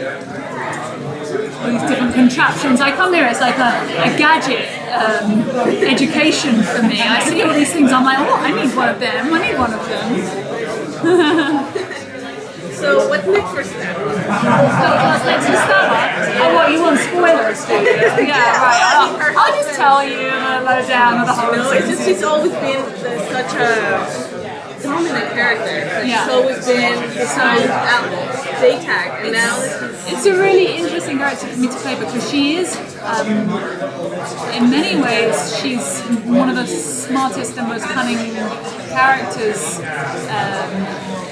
these different contraptions. I come here, it's like a gadget education for me. I see all these things, I'm like, oh, I need one of them, I need one of them. So what's next for Stammer? What's next for Stammer? Oh, what, you want spoilers, do you? Yeah, right. I'll just tell you the lowdown of the whole No, it's just she's always been such a dominant character. Like, yeah. She's always been so J-Tag, and now it's a really interesting character for me to play because she is, in many ways, she's one of the smartest and most cunning characters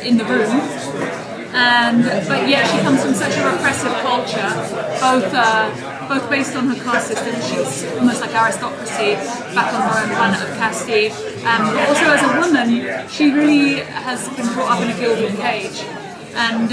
in the room. But yet she comes from such a repressive culture, both based on her caste system. She's almost like aristocracy back on her own planet of caste. But also as a woman, she really has been brought up in a gilded cage. And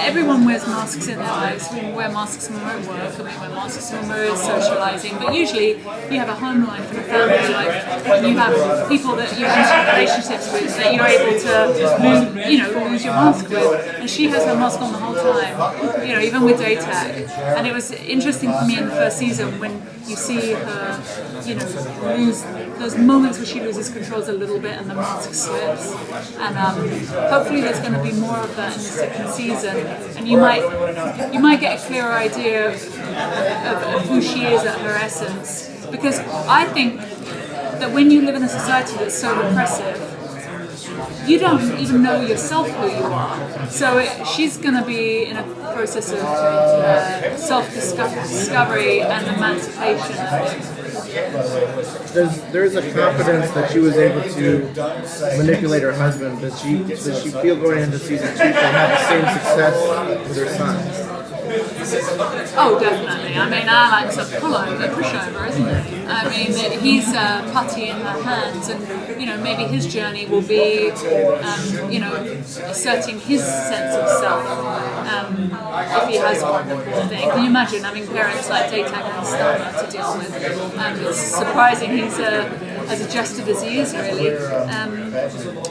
everyone wears masks in their lives. We wear masks when we're at work, and we wear masks when we're socialising. But usually you have a home life and a family life, and you have people that you have relationships with that you're able to lose your mask with. And she has her mask on the whole time, even with day tag. And it was interesting for me in the first season when you see her, lose those moments where she loses controls a little bit and the mask slips. And hopefully there's going to be more of that in the second season, and you might get a clearer idea of who she is at her essence. Because I think that when you live in a society that's so repressive, you don't even know yourself who you are. So she's going to be in a process of self-discovery and emancipation, I think. There's a confidence that she was able to manipulate her husband. Does she feel going into season 2 she'll have the same success with her son? Oh, definitely. I mean, Alan's a pushover, isn't he? I mean, he's putty in her hands, and maybe his journey will be, asserting his sense of self. If he has one, poor thing. Can you imagine having parents like Daytag and Stammer to deal with? It's surprising he's as adjusted as he is, really.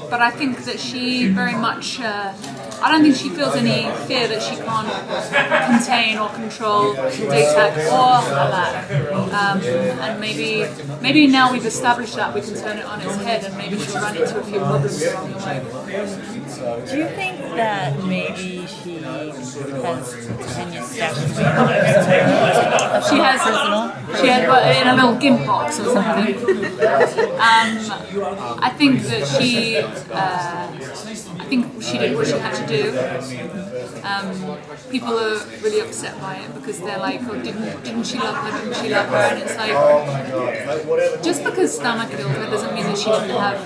But I think that she very much. I don't think she feels any fear that she can't contain or control Daytag or Alan. And maybe now we've established that, we can turn it on its head, and maybe she'll run into a few problems along the way. Do you think that maybe she has Tanya stashed away? She had in a little gimp box or something. I think that she did what she had to do. People are really upset by it because they're like, oh, didn't she love her? Didn't she love her? And it's like, just because Stammer killed her doesn't mean that she didn't have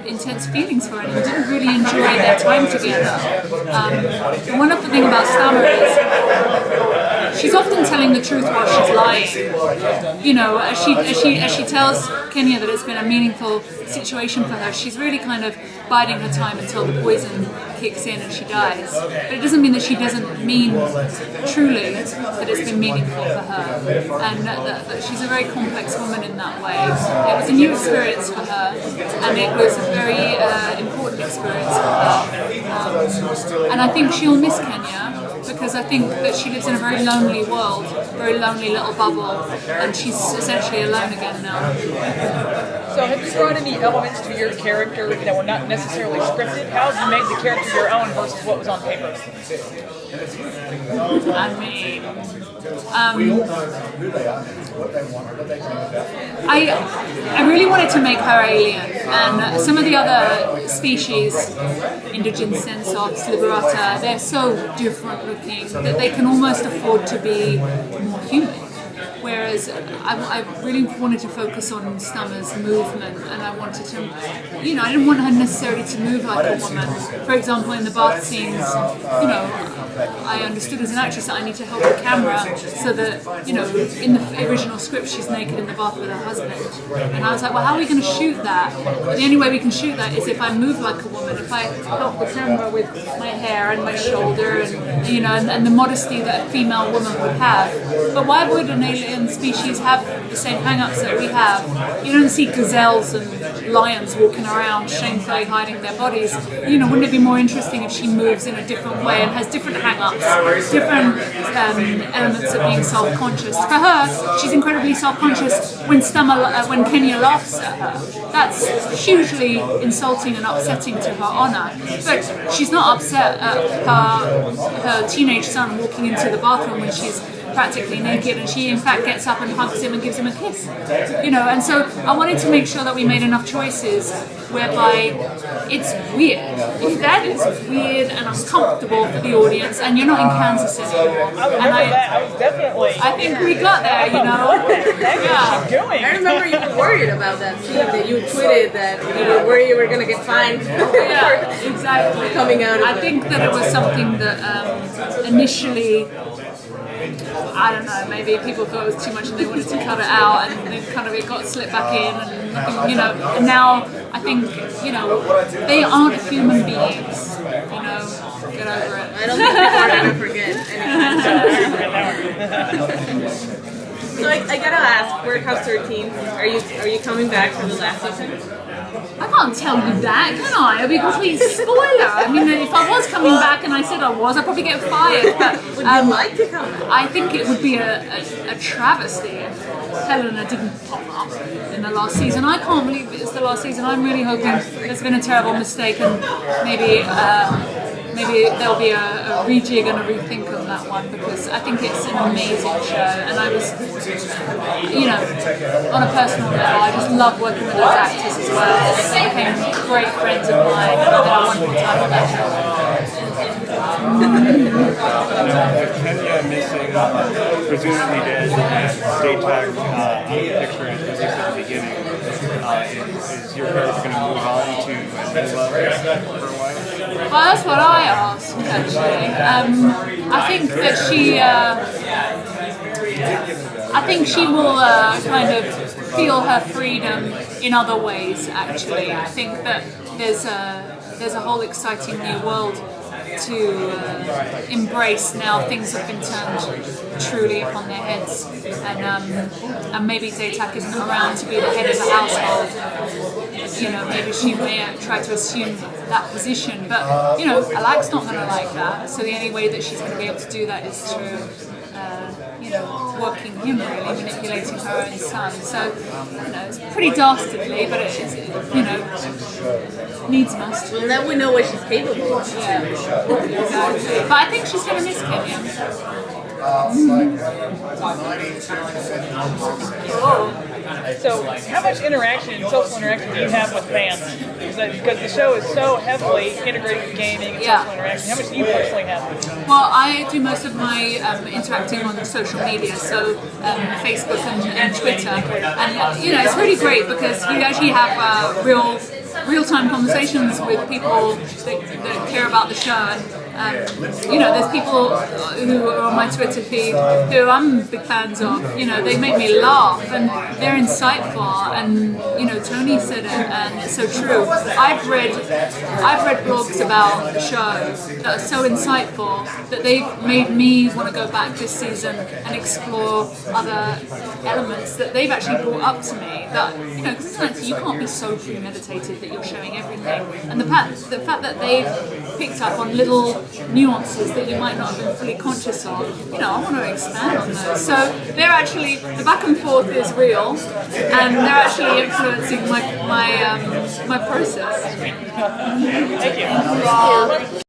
intense feelings for her and didn't really enjoy their time together. The wonderful thing about Stammer is she's often telling the truth while she's lying. As she tells Kenya that it's been a meaningful situation for her, she's really kind of biding her time until the poison kicks in and she dies. But it doesn't mean that she doesn't mean truly that it's been meaningful for her, and that she's a very complex woman in that way. It was a new experience for her, and it was a very important experience for her. And I think she'll miss Kenya, because I think that she lives in a very lonely world, very lonely little bubble, and she's essentially alone again now. So have you brought any elements to your character that were not necessarily scripted? How have you made the character your own versus what was on paper? I mean, I really wanted to make her alien, and some of the other species, indigenous Sensovs, Liberata, they're so different looking that they can almost afford to be more human. Whereas I really wanted to focus on Stammer's movement, and I wanted to, I didn't want her necessarily to move like a woman. For example, in the bath scenes, I understood as an actress that I need to help the camera so that, in the original script she's naked in the bath with her husband. And I was like, well, how are we going to shoot that? The only way we can shoot that is if I move like a woman, if I help the camera with my hair and my shoulder and the modesty that a female woman would have. But why would an alien mammalian species have the same hang-ups that we have. You don't see gazelles and lions walking around shamefully hiding their bodies. You know, wouldn't it be more interesting if she moves in a different way and has different hang-ups, different elements of being self-conscious? For her, she's incredibly self-conscious when Kenya laughs at her. That's hugely insulting and upsetting to her honour. But she's not upset at her teenage son walking into the bathroom when she's practically naked, and she in fact gets up and hugs him and gives him a kiss. You know, and so I wanted to make sure that we made enough choices whereby it's weird. If that is weird and uncomfortable for the audience, and you're not in Kansas anymore. I was definitely. I think we got there, you know. Yeah. Doing? I remember you were worried about that too, that you tweeted that you were worried you were going to get fined Yeah, exactly. coming out of I think that it was something that initially, I don't know, maybe people thought it was too much and they wanted to cut it out, and then kind of it got slipped back in, and you know, and now I think, you know, they aren't human beings, you know, get over it. I don't think people are going to forget anything. So I gotta ask, Birdhouse 13, are you coming back for the last season? I can't tell you that, can I? It'd be a complete spoiler. I mean, if I was coming back and I said I was, I'd probably get fired. But Would you like to come back? I think it would be a travesty if Helena didn't pop up in the last season. I can't believe it's the last season. I'm really hoping there's been a terrible mistake, and maybe there'll be a rejig and a rethink of that one, because I think it's an amazing show, and I was, you know, on a personal level, I just love working with those actors as well. They became great friends of mine, and I had a wonderful time on that show. Kenya missing, presumably dead, date tag on the picture, at least at the beginning. Is your character going to move on to a new level for a while? Well, that's what I asked, actually. I think she will kind of feel her freedom in other ways, actually. I think that there's a whole exciting new world to embrace now. Things have been turned truly upon their heads, and maybe Zatak isn't around to be the head of the household. You know, maybe she may try to assume that position, but you know, Alak's not going to like that. So the only way that she's going to be able to do that is through, you know, working him, really manipulating her own son. So you know, it's pretty dastardly, but it's, you know, needs must. Well, now we know what she's capable of. Yeah, exactly. But I think she's going to miss Kenya. So, how much interaction, social interaction, do you have with fans? Because the show is so heavily integrated with gaming and social interaction. How much do you personally have? Well, I do most of my interacting on social media, so Facebook and Twitter, and you know, it's really great because you actually have real-time conversations with people that care about the show, and you know, there's people who are on my Twitter feed who I'm big fans of. You know, they make me laugh and they're insightful, and you know, Tony said it, and it's so true. I've read blogs about the show that are so insightful that they've made me want to go back this season and explore other elements that they've actually brought up to me. That, you know, because like, you can't be so premeditated that you're showing everything, and the fact that they've picked up on little nuances that you might not have been fully conscious of, you know, I want to expand on those. So they're actually, the back and forth is real, and they're actually influencing my process. Thank you.